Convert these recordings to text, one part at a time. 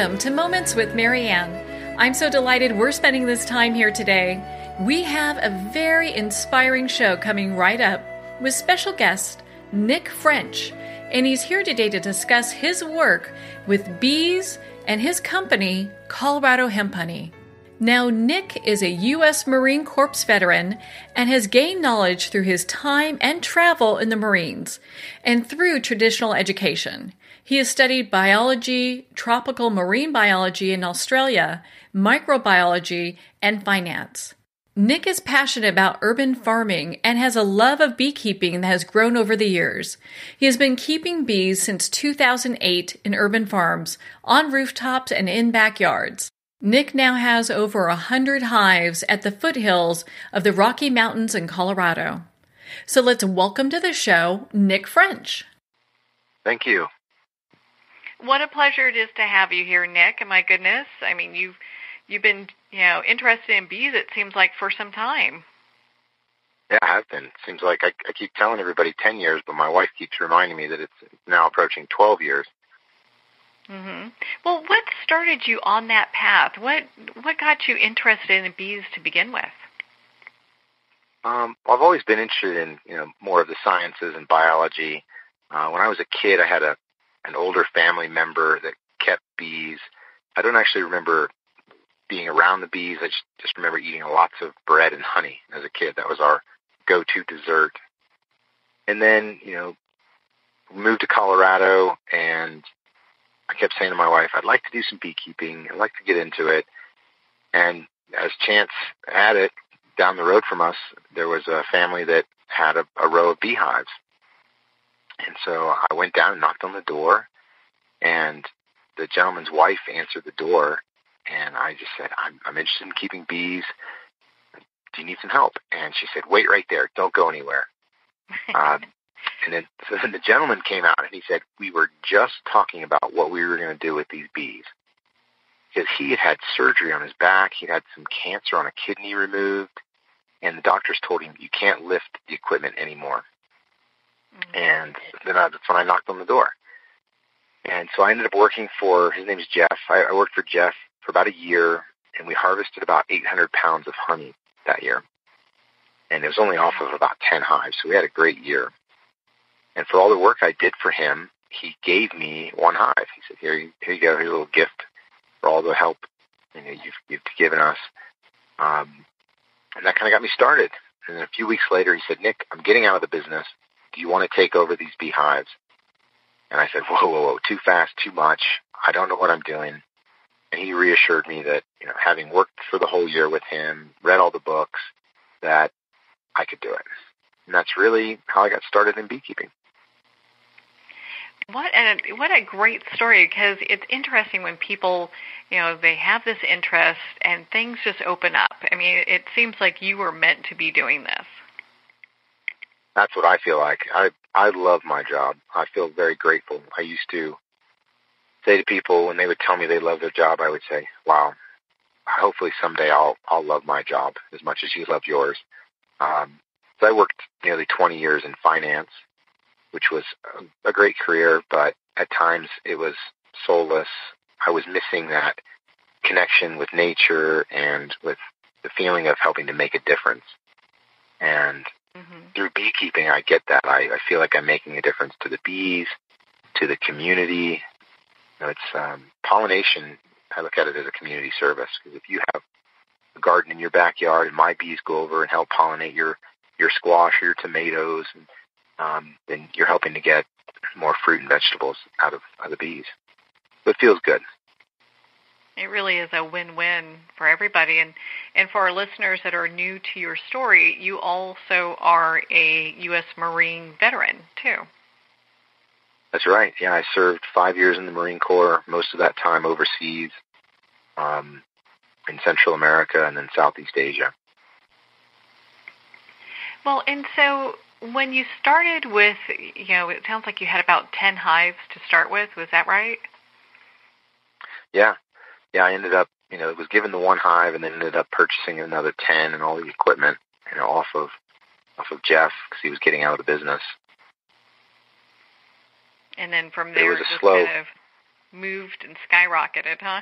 Welcome to Moments with Marianne. I'm so delighted we're spending this time here today. We have a very inspiring show coming right up with special guest Nick French, and he's here today to discuss his work with bees and his company, Colorado Hemp Honey. Now, Nick is a U.S. Marine Corps veteran and has gained knowledge through his time and travel in the Marines and through traditional education. He has studied biology, tropical marine biology in Australia, microbiology, and finance. Nick is passionate about urban farming and has a love of beekeeping that has grown over the years. He has been keeping bees since 2008 in urban farms, on rooftops, and in backyards. Nick now has over 100 hives at the foothills of the Rocky Mountains in Colorado. So let's welcome to the show, Nick French. Thank you. What a pleasure it is to have you here, Nick. And my goodness, I mean, you've been, interested in bees, it seems like, for some time. Yeah, I have been. It seems like I keep telling everybody 10 years, but my wife keeps reminding me that it's now approaching 12 years. Mm-hmm. Well, what started you on that path? What got you interested in bees to begin with? I've always been interested in, more of the sciences and biology. When I was a kid, I had an older family member that kept bees. I don't actually remember being around the bees. I just remember eating lots of bread and honey as a kid. That was our go-to dessert. And then, moved to Colorado, and I kept saying to my wife, I'd like to do some beekeeping. I'd like to get into it. And as chance had it, down the road from us, there was a family that had a row of beehives. And so I went down and knocked on the door, and the gentleman's wife answered the door, and I just said, I'm interested in keeping bees. Do you need some help? And she said, wait right there. Don't go anywhere. And then the gentleman came out, and he said, we were just talking about what we were going to do with these bees. Because he had surgery on his back. He'd had some cancer on a kidney removed, and the doctors told him, you can't lift the equipment anymore. Mm-hmm. And then that's when I knocked on the door. And so I ended up working for, his name is Jeff. I worked for Jeff for about a year, and we harvested about 800 pounds of honey that year. And it was only off of about 10 hives, so we had a great year. And for all the work I did for him, he gave me one hive. He said, here you go, here's a little gift for all the help you've given us. And that kind of got me started. And then a few weeks later, he said, Nick, I'm getting out of the business. Do you want to take over these beehives? And I said, whoa, too fast, too much. I don't know what I'm doing. And he reassured me that, having worked for the whole year with him, read all the books, that I could do it. And that's really how I got started in beekeeping. What a great story, because it's interesting when people, they have this interest and things just open up. I mean, it seems like you were meant to be doing this. That's what I feel like. I love my job. I feel very grateful. I used to say to people when they would tell me they love their job, I would say, wow, hopefully someday I'll love my job as much as you love yours. So I worked nearly 20 years in finance, which was a great career, but at times it was soulless. I was missing that connection with nature and with the feeling of helping to make a difference. And through beekeeping, I get that. I feel like I'm making a difference to the bees, to the community. It's pollination. I look at it as a community service, because if you have a garden in your backyard and my bees go over and help pollinate your squash or your tomatoes, then you're helping to get more fruit and vegetables out of the bees. So it feels good. It really is a win-win for everybody. And for our listeners that are new to your story, you also are a U.S. Marine veteran, too. That's right. Yeah, I served 5 years in the Marine Corps, most of that time overseas, in Central America and then Southeast Asia. Well, and so when you started with, it sounds like you had about 10 hives to start with. Was that right? Yeah, I ended up, was given the one hive and then ended up purchasing another 10 and all the equipment, off of Jeff, because he was getting out of the business. And then from there, it was a slow. moved and skyrocketed, huh?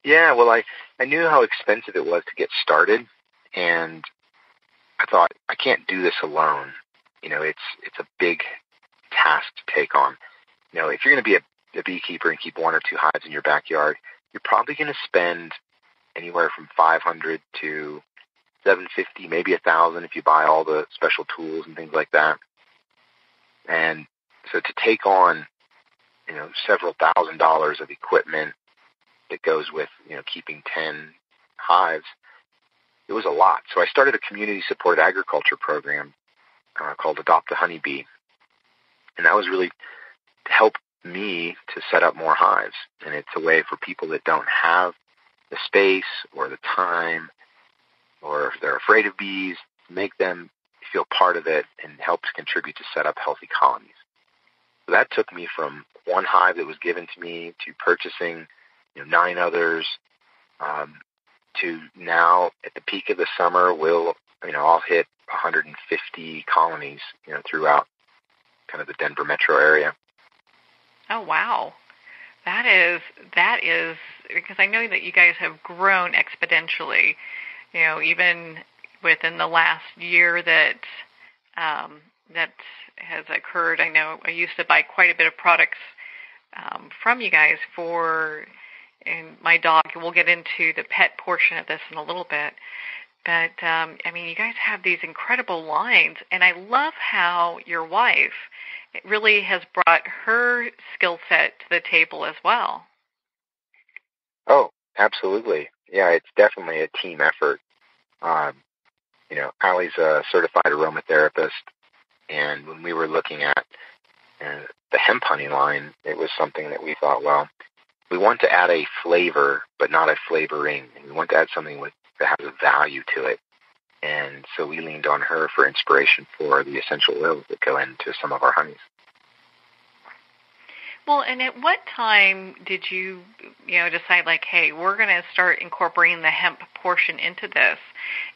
Yeah, well, I knew how expensive it was to get started, and I thought, I can't do this alone. It's a big task to take on. If you're going to be a beekeeper and keep 1 or 2 hives in your backyard, you're probably going to spend anywhere from $500 to $750, maybe $1,000 if you buy all the special tools and things like that. And so to take on, several $1,000s of equipment that goes with, keeping 10 hives, it was a lot. So I started a community-supported agriculture program called Adopt a Honeybee. And that was really to help me to set up more hives. And it's a way for people that don't have the space or the time, or if they're afraid of bees, make them feel part of it and help contribute to set up healthy colonies. So that took me from 1 hive that was given to me to purchasing 9 others, to now at the peak of the summer, I'll hit 150 colonies, throughout kind of the Denver metro area. Oh, wow. That is, because I know that you guys have grown exponentially, even within the last year that has occurred. I know I used to buy quite a bit of products from you guys and my dog. We'll get into the pet portion of this in a little bit. But, you guys have these incredible lines, and I love how your wife really has brought her skill set to the table as well. Oh, absolutely. Yeah, it's definitely a team effort. Allie's a certified aromatherapist, and when we were looking at the hemp honey line, it was something that we thought, well, we want to add a flavor, but not a flavoring. And we want to add something that has a value to it. And so we leaned on her for inspiration for the essential oils that go into some of our honeys. Well, and at what time did you, decide, like, hey, we're going to start incorporating the hemp portion into this?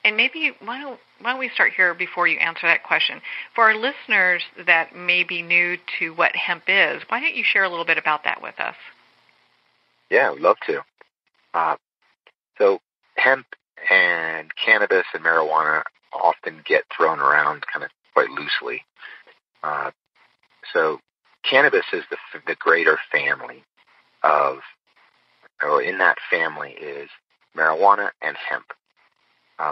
And maybe why don't we start here before you answer that question? For our listeners that may be new to what hemp is, why don't you share a little bit about that with us? Yeah, I'd love to. So hemp and cannabis and marijuana often get thrown around kind of quite loosely. So cannabis is the greater family or in that family is marijuana and hemp.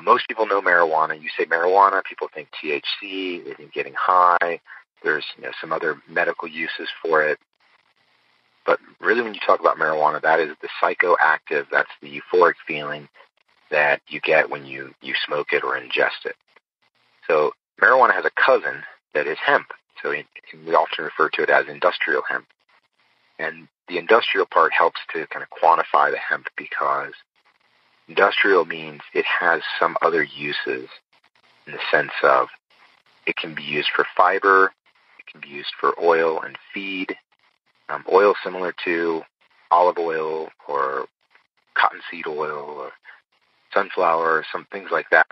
Most people know marijuana. You say marijuana, people think THC, they think getting high. There's some other medical uses for it. But really when you talk about marijuana, that is the psychoactive, that's the euphoric feeling that you get when you smoke it or ingest it. So marijuana has a cousin that is hemp. So we often refer to it as industrial hemp. And the industrial part helps to kind of quantify the hemp because industrial means it has some other uses in the sense of it can be used for fiber, it can be used for oil and feed. Oil similar to olive oil or cottonseed oil or sunflower or some things like that.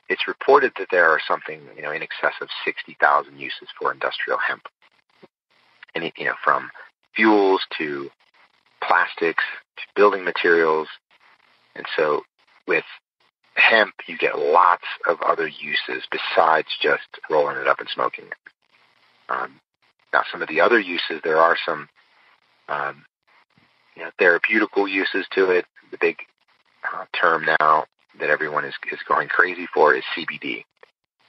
It's reported that there are something, in excess of 60,000 uses for industrial hemp. And, from fuels to plastics to building materials. And so with hemp, you get lots of other uses besides just rolling it up and smoking it. Now, some of the other uses, there are some therapeutical uses to it. The big term now that everyone is going crazy for is CBD.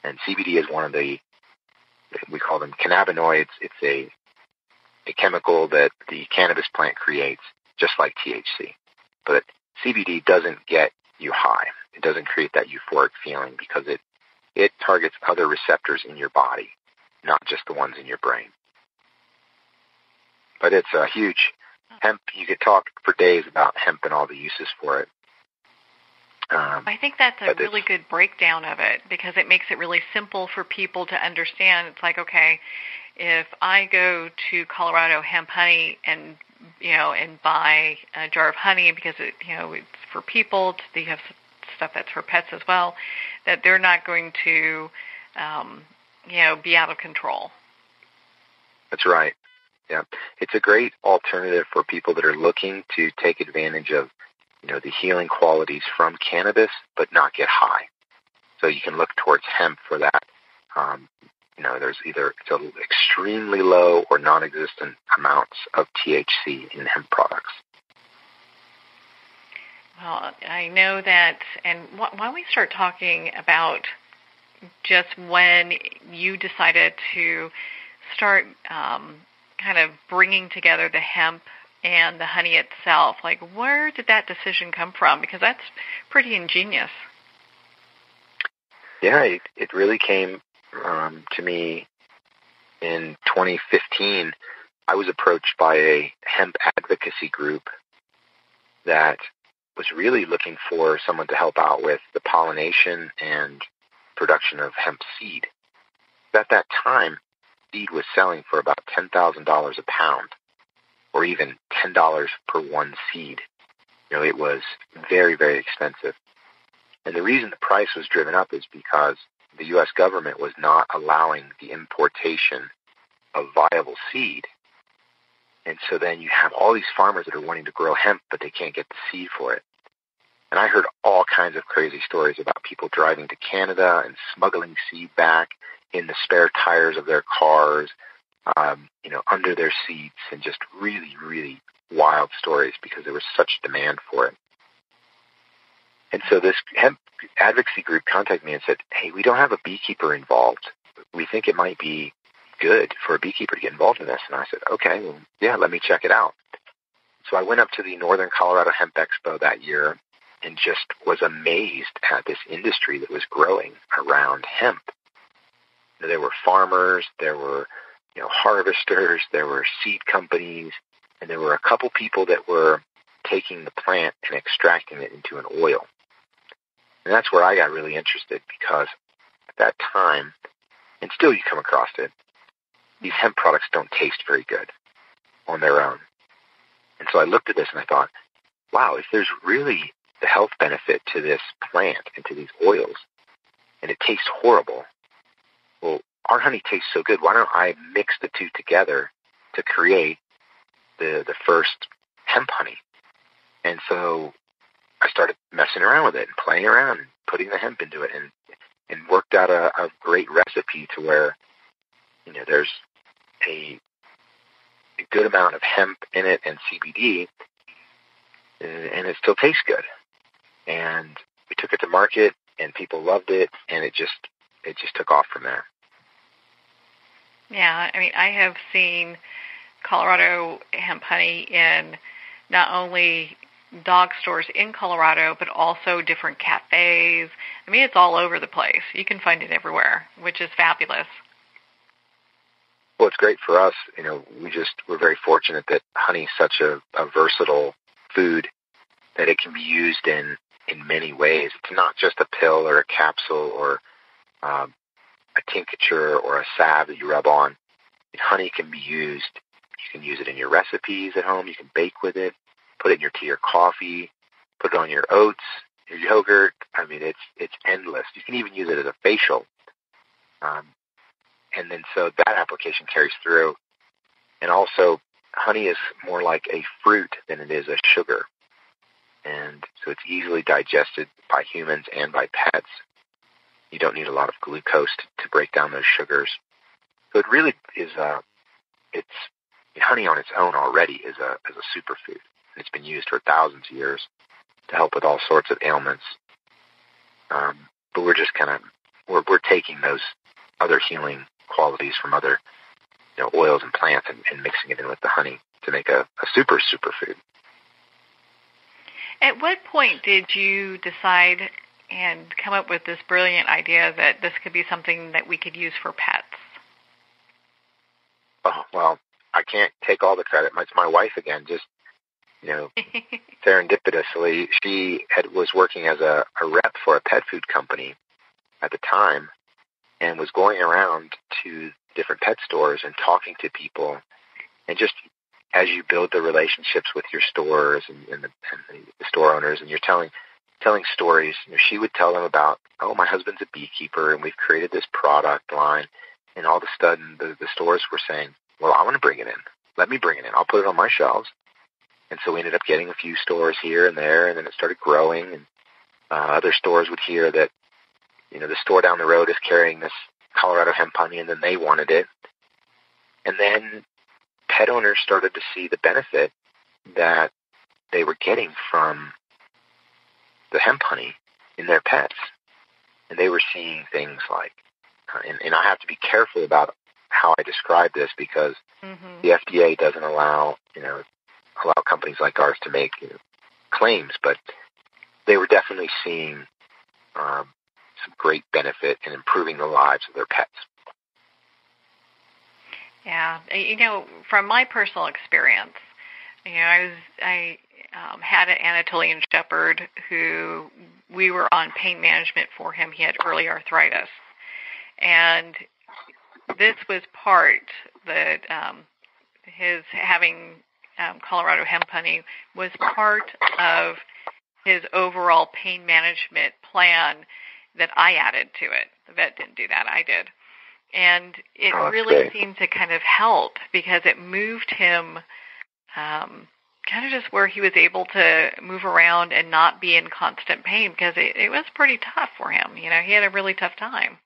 And CBD is one of we call them cannabinoids. It's a chemical that the cannabis plant creates, just like THC. But CBD doesn't get you high. It doesn't create that euphoric feeling because it targets other receptors in your body, not just the ones in your brain. But it's a huge hemp. You could talk for days about hemp and all the uses for it. I think that's a really good breakdown of it because it makes it really simple for people to understand. It's like, okay, if I go to Colorado Hemp Honey and buy a jar of honey because it's for people, they have stuff that's for pets as well, that they're not going to be out of control. That's right. Yeah. It's a great alternative for people that are looking to take advantage of, the healing qualities from cannabis, but not get high. So you can look towards hemp for that. There's either extremely low or non-existent amounts of THC in hemp products. Well, I know that, and why don't we start talking about just when you decided to start kind of bringing together the hemp and the honey itself. Like, where did that decision come from? Because that's pretty ingenious. Yeah, it really came to me in 2015. I was approached by a hemp advocacy group that was really looking for someone to help out with the pollination and production of hemp seed. At that time, seed was selling for about $10,000 a pound, or even $10 per one seed. It was very, very expensive. And the reason the price was driven up is because the U.S. government was not allowing the importation of viable seed. And so then you have all these farmers that are wanting to grow hemp, but they can't get the seed for it. And I heard all kinds of crazy stories about people driving to Canada and smuggling seed back in the spare tires of their cars, under their seats, and just really, really wild stories because there was such demand for it. And so this hemp advocacy group contacted me and said, hey, we don't have a beekeeper involved. We think it might be good for a beekeeper to get involved in this. And I said, okay, well, yeah, let me check it out. So I went up to the Northern Colorado Hemp Expo that year and just was amazed at this industry that was growing around hemp. There were farmers, there were harvesters, there were seed companies, and there were a couple people that were taking the plant and extracting it into an oil. And that's where I got really interested because at that time, and still you come across it, these hemp products don't taste very good on their own. And so I looked at this and I thought, wow, if there's really the health benefit to this plant and to these oils, and it tastes horrible, well, our honey tastes so good, why don't I mix the two together to create the first hemp honey? And so I started messing around with it and playing around and putting the hemp into it and worked out a great recipe to where, there's a good amount of hemp in it and CBD, and it still tastes good. And we took it to market and people loved it, and it just took off from there. Yeah, I mean, I have seen Colorado hemp honey in not only dog stores in Colorado, but also different cafes. I mean, it's all over the place. You can find it everywhere, which is fabulous. Well, it's great for us. We're very fortunate that honey is such a versatile food that it can be used in many ways. It's not just a pill or a capsule or a tincture or a salve that you rub on. Honey can be used. You can use it in your recipes at home. You can bake with it, put it in your tea or coffee, put it on your oats, your yogurt. I mean, it's endless. You can even use it as a facial. And then so that application carries through. And also, honey is more like a fruit than it is a sugar. And so it's easily digested by humans and by pets. You don't need a lot of glucose to break down those sugars. So it really is honey on its own already is a superfood. And it's been used for thousands of years to help with all sorts of ailments. But we're just we're taking those other healing qualities from other oils and plants and mixing it in with the honey to make a superfood. At what point did you decide and come up with this brilliant idea that this could be something that we could use for pets? Oh, well, I can't take all the credit. It's my wife again. Just, serendipitously, she was working as a rep for a pet food company at the time and was going around to different pet stores and talking to people. And just as you build the relationships with your stores and the store owners, and you're telling stories, she would tell them about, oh, my husband's a beekeeper and we've created this product line. And all of a sudden the stores were saying, well, I want to bring it in. let me bring it in. I'll put it on my shelves. And so we ended up getting a few stores here and there, and then it started growing. And other stores would hear that, the store down the road is carrying this Colorado hemp honey, and then they wanted it. And then pet owners started to see the benefit that they were getting from the hemp honey in their pets. And they were seeing things like, and I have to be careful about how I describe this because the FDA doesn't allow companies like ours to make claims, but they were definitely seeing some great benefit in improving the lives of their pets. Yeah, from my personal experience, I had an Anatolian Shepherd who we were on pain management for him. He had early arthritis, and this was part that his having Colorado hemp honey was part of his overall pain management plan that I added to it. The vet didn't do that, I did. And it really seemed to kind of help because it moved him kind of just where he was able to move around and not be in constant pain because it was pretty tough for him. He had a really tough time.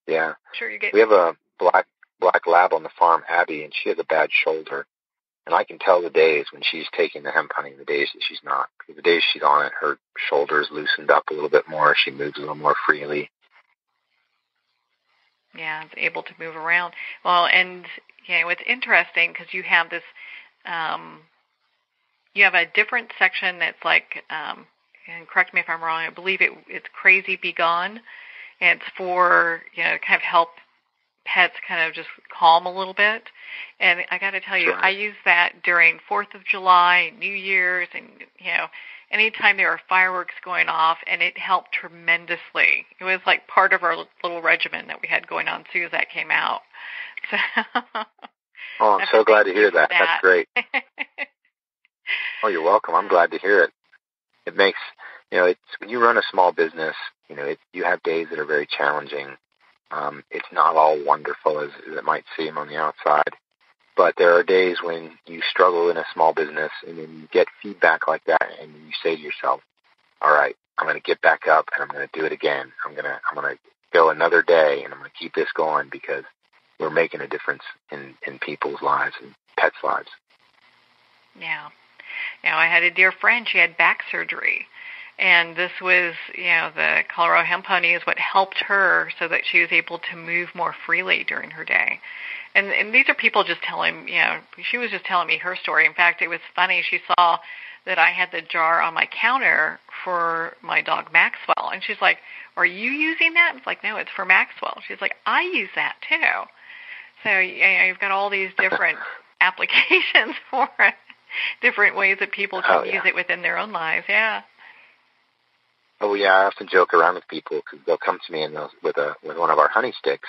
Yeah. Sure, we have a black lab on the farm, Abby, and she has a bad shoulder. And I can tell the days when she's taking the hemp honey and the days that she's not. Because the days she's on it, her shoulders loosened up a little bit more. She moves a little more freely. Yeah, it's able to move around. Well, and it's interesting because you have this, you have a different section that's like, and correct me if I'm wrong, I believe it's Crazy Be Gone. And it's for, kind of help pets kind of just calm a little bit. And I got to tell you, I use that during 4th of July, New Year's, and, anytime there are fireworks going off, and it helped tremendously. It was like part of our little regimen that we had going on as soon as that came out. So, I'm so glad to hear that. That's great. Oh, you're welcome. I'm glad to hear it. It makes, it's when you run a small business, you have days that are very challenging. It's not all wonderful as it might seem on the outside. But there are days when you struggle in a small business and then you get feedback like that and you say to yourself, all right, I'm going to get back up and I'm going to do it again. I'm going to go another day and I'm going to keep this going because we're making a difference in people's lives and pets' lives. Yeah. I had a dear friend, she had back surgery. And this was, the Colorado hemp honey is what helped her so that she was able to move more freely during her day. And these are people just telling, she was just telling me her story. In fact, it was funny. She saw that I had the jar on my counter for my dog Maxwell. And she's like, are you using that? It's like, no, it's for Maxwell. She's like, I use that too. So you've got all these different applications for it, different ways that people can use it within their own lives. Yeah. Oh, yeah, I often joke around with people because they'll come to me and with one of our honey sticks,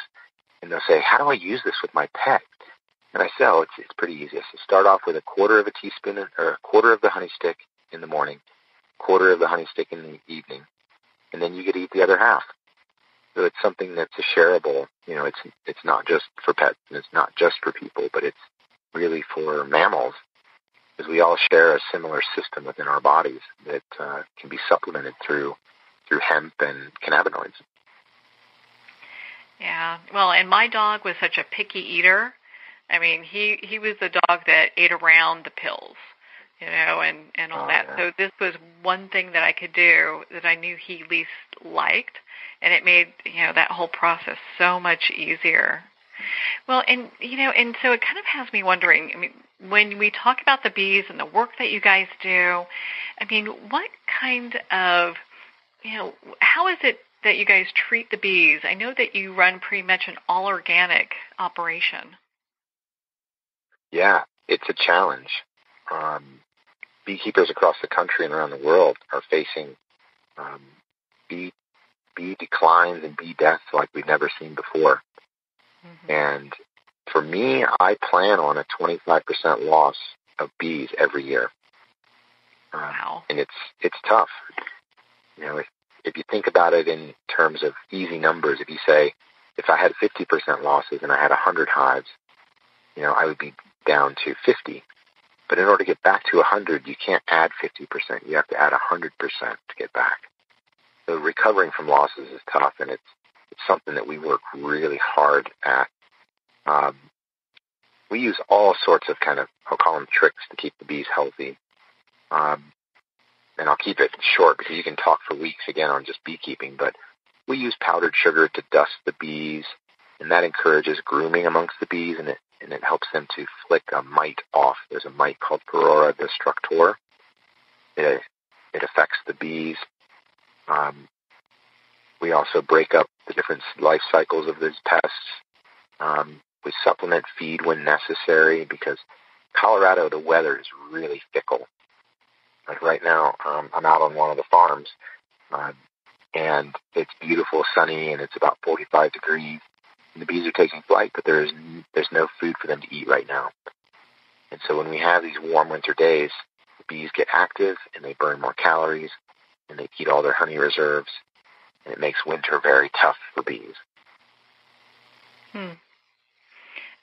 and they'll say, how do I use this with my pet? And I say, it's pretty easy. So start off with a quarter of a teaspoon or a quarter of the honey stick in the morning, quarter of the honey stick in the evening, and then you get to eat the other half. So it's something that's a shareable, it's not just for pets and it's not just for people, but it's really for mammals because we all share a similar system within our bodies that can be supplemented through hemp and cannabinoids. Yeah. Well, and my dog was such a picky eater. I mean, he was the dog that ate around the pills, and all that. Yeah. So this was one thing that I could do that I knew he least liked, and it made, that whole process so much easier. Well, and so it kind of has me wondering, I mean, when we talk about the bees and the work that you guys do, I mean, what kind of, how is it that you guys treat the bees? I know that you run pretty much an all-organic operation. Yeah, it's a challenge. Beekeepers across the country and around the world are facing bee declines and bee deaths like we've never seen before. Mm-hmm. And for me, I plan on a 25% loss of bees every year. Wow. And it's tough. If you think about it in terms of easy numbers, if you say, if I had 50% losses and I had 100 hives, I would be down to 50. But in order to get back to 100, you can't add 50%. You have to add 100% to get back. So recovering from losses is tough, and it's something that we work really hard at. We use all sorts of I'll call them tricks to keep the bees healthy. And I'll keep it short because you can talk for weeks again on just beekeeping, but we use powdered sugar to dust the bees, and that encourages grooming amongst the bees, and it helps them to flick a mite off. There's a mite called Varroa destructor. It affects the bees. We also break up the different life cycles of these pests. We supplement feed when necessary because Colorado, the weather is really fickle. Like right now, I'm out on one of the farms, and it's beautiful, sunny, and it's about 45 degrees. And the bees are taking flight, but there's no food for them to eat right now. And so when we have these warm winter days, the bees get active, and they burn more calories, and they eat all their honey reserves, and it makes winter very tough for bees.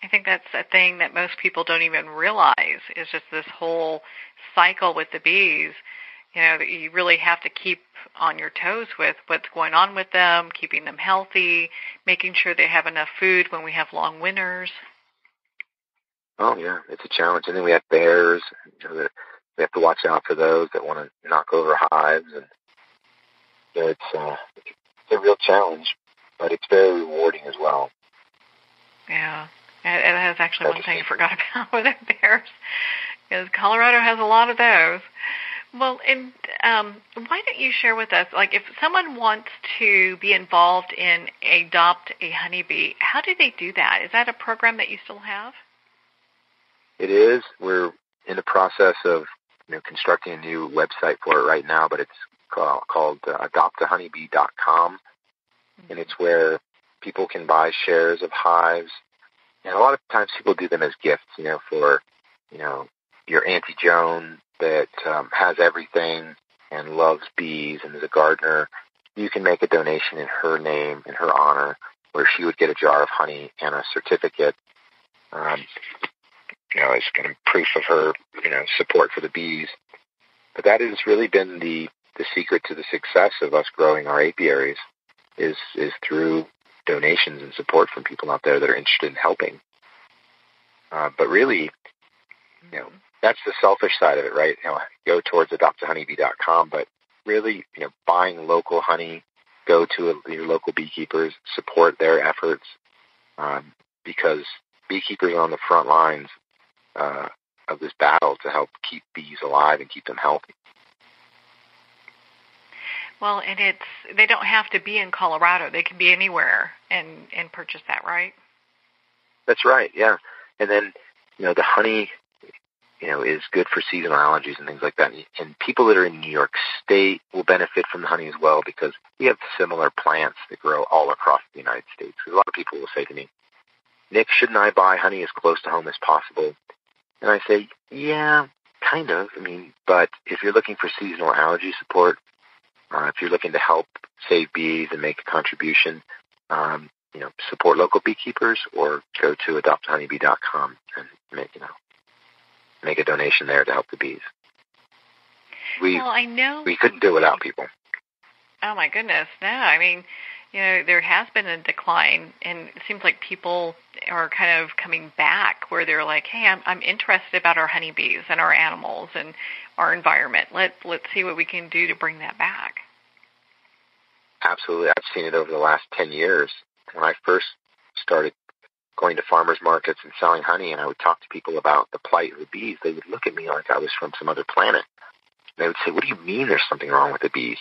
I think that's a thing that most people don't even realize is just this whole cycle with the bees, that you really have to keep on your toes with what's going on with them, keeping them healthy, making sure they have enough food when we have long winters. Oh, yeah, it's a challenge. And then we have bears. We have to watch out for those that want to knock over hives. And it's a real challenge, but it's very rewarding as well. Yeah. And that is actually one thing I forgot about with the bears, because Colorado has a lot of those. Well, and why don't you share with us, like if someone wants to be involved in Adopt a Honeybee, how do they do that? Is that a program that you still have? It is. We're in the process of constructing a new website for it right now, but it's called adoptahoneybee.com, and it's where people can buy shares of hives. And a lot of times people do them as gifts, for, your Auntie Joan that has everything and loves bees and is a gardener. You can make a donation in her name, in her honor, where she would get a jar of honey and a certificate, as kind of proof of her, support for the bees. But that has really been the secret to the success of us growing our apiaries is through donations and support from people out there that are interested in helping. But really, that's the selfish side of it, right? Go towards adoptahoneybee.com, but really, buying local honey, go to your local beekeepers, support their efforts, because beekeepers are on the front lines of this battle to help keep bees alive and keep them healthy. Well, and they don't have to be in Colorado. They can be anywhere and purchase that, right? That's right, yeah. And then, the honey, is good for seasonal allergies and things like that. And people that are in New York State will benefit from the honey as well because we have similar plants that grow all across the United States. A lot of people will say to me, Nick, shouldn't I buy honey as close to home as possible? And I say, yeah, kind of. But if you're looking for seasonal allergy support, if you're looking to help save bees and make a contribution, support local beekeepers or go to adoptahoneybee.com and make a donation there to help the bees. I know we couldn't do it without people. Oh my goodness, no! There has been a decline, and it seems like people are kind of coming back where they're like, "Hey, I'm interested about our honeybees and our animals and our environment. Let's see what we can do to bring that back." Absolutely, I've seen it over the last 10 years. When I first started going to farmers markets and selling honey, and I would talk to people about the plight of the bees, they would look at me like I was from some other planet. They would say, "What do you mean there's something wrong with the bees?"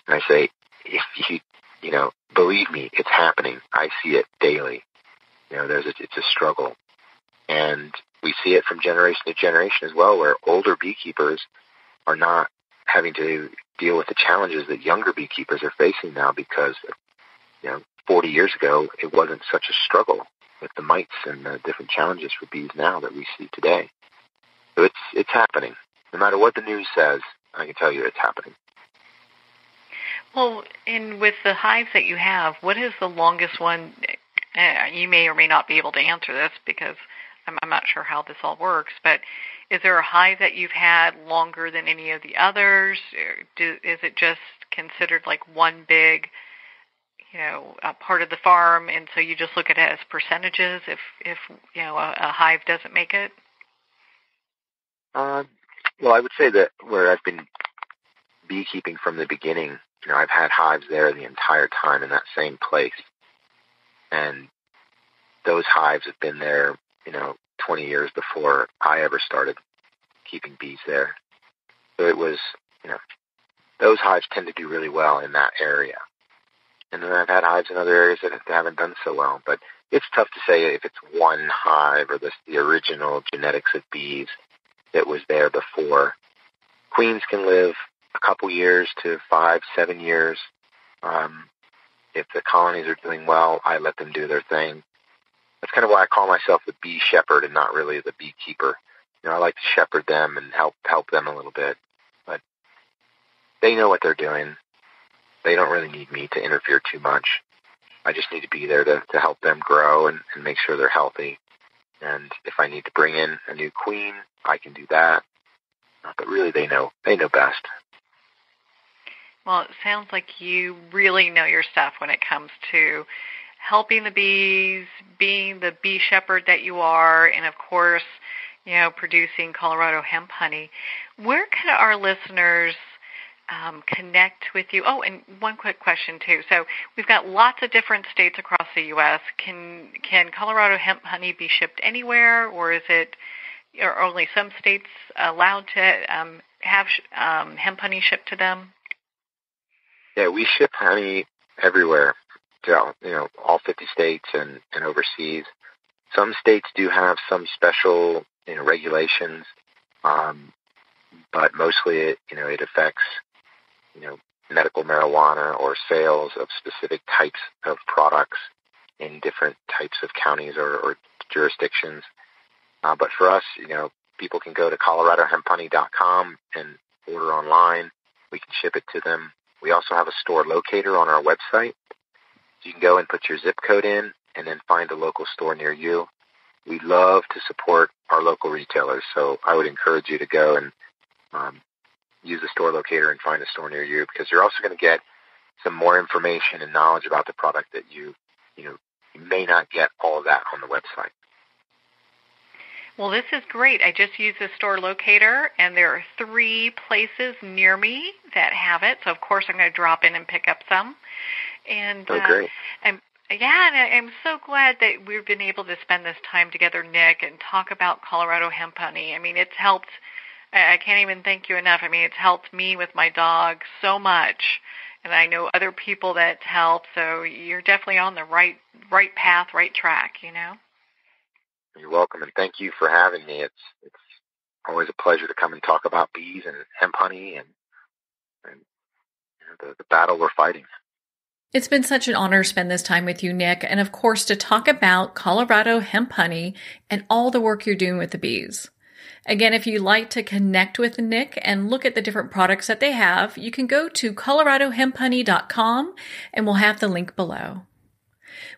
And I say, if you believe me, it's happening. I see it daily. It's a struggle. And we see it from generation to generation as well, where older beekeepers are not having to deal with the challenges that younger beekeepers are facing now because, 40 years ago, it wasn't such a struggle with the mites and the different challenges for bees now that we see today. So it's happening. No matter what the news says, I can tell you it's happening. Well, and with the hives that you have, what is the longest one? You may or may not be able to answer this because I'm not sure how this all works, but is there a hive that you've had longer than any of the others? Is it just considered like one big, part of the farm, and so you just look at it as percentages if a hive doesn't make it? Well, I would say that where I've been beekeeping from the beginning, I've had hives there the entire time in that same place. And those hives have been there, 20 years before I ever started keeping bees there. So it was, those hives tend to do really well in that area. And then I've had hives in other areas that haven't done so well. But it's tough to say if it's one hive or the original genetics of bees that was there before. Queens can live a couple years to 5-7 years. If the colonies are doing well, I let them do their thing. That's kind of why I call myself the bee shepherd and not really the beekeeper. I like to shepherd them and help them a little bit. But they know what they're doing. They don't really need me to interfere too much. I just need to be there to help them grow and make sure they're healthy. And if I need to bring in a new queen, I can do that. But really, they know best. Well, it sounds like you really know your stuff when it comes to helping the bees, being the bee shepherd that you are, and of course, producing Colorado hemp honey. Where can our listeners connect with you? Oh, and one quick question too. So we've got lots of different states across the U.S. Can Colorado hemp honey be shipped anywhere, or is it or only some states allowed to have hemp honey shipped to them? Yeah, we ship honey everywhere, to all 50 states and overseas. Some states do have some special regulations, but mostly it affects medical marijuana or sales of specific types of products in different types of counties or jurisdictions. But for us, people can go to coloradohemphoney.com and order online. We can ship it to them. We also have a store locator on our website. So you can go and put your zip code in and then find a local store near you. We love to support our local retailers, so I would encourage you to go and use the store locator and find a store near you, because you're also going to get some more information and knowledge about the product that you may not get all of that on the website. Well, this is great. I just used the store locator, and there are 3 places near me that have it. So, of course, I'm going to drop in and pick up some. And great. And I'm so glad that we've been able to spend this time together, Nick, and talk about Colorado hemp honey. I mean, it's helped. I can't even thank you enough. I mean, it's helped me with my dog so much, and I know other people that it's helped. So you're definitely on the right path, right track. You're welcome, and thank you for having me. It's always a pleasure to come and talk about bees and hemp honey and the battle we're fighting. It's been such an honor to spend this time with you, Nick, and of course to talk about Colorado hemp honey and all the work you're doing with the bees. Again, if you'd like to connect with Nick and look at the different products that they have, you can go to coloradohemphoney.com and we'll have the link below.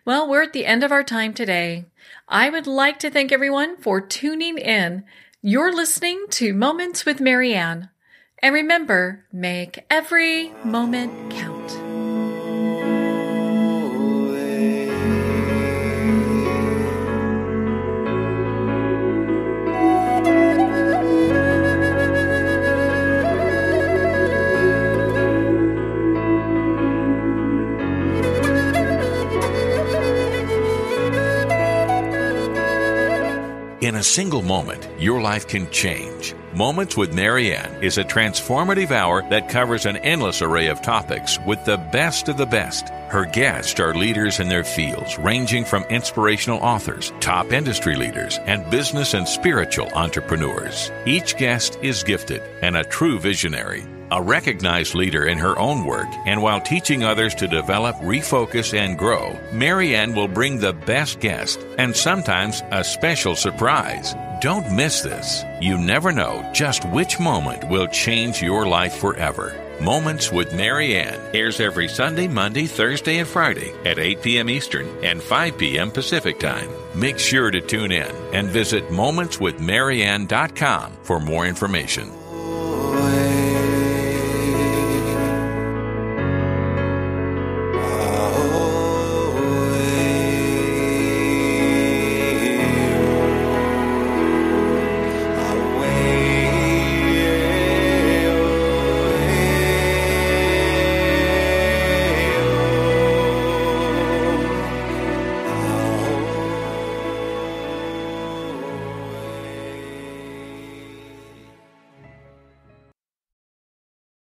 Well, we're at the end of our time today. I would like to thank everyone for tuning in. You're listening to Moments with Marianne. And remember, make every moment count. In a single moment, your life can change. Moments with Marianne is a transformative hour that covers an endless array of topics with the best of the best. Her guests are leaders in their fields, ranging from inspirational authors, top industry leaders, and business and spiritual entrepreneurs. Each guest is gifted and a true visionary, a recognized leader in her own work, and while teaching others to develop, refocus, and grow, Marianne will bring the best guest and sometimes a special surprise. Don't miss this. You never know just which moment will change your life forever. Moments with Marianne airs every Sunday, Monday, Thursday, and Friday at 8 p.m. Eastern and 5 p.m. Pacific Time. Make sure to tune in and visit momentswithmarianne.com for more information.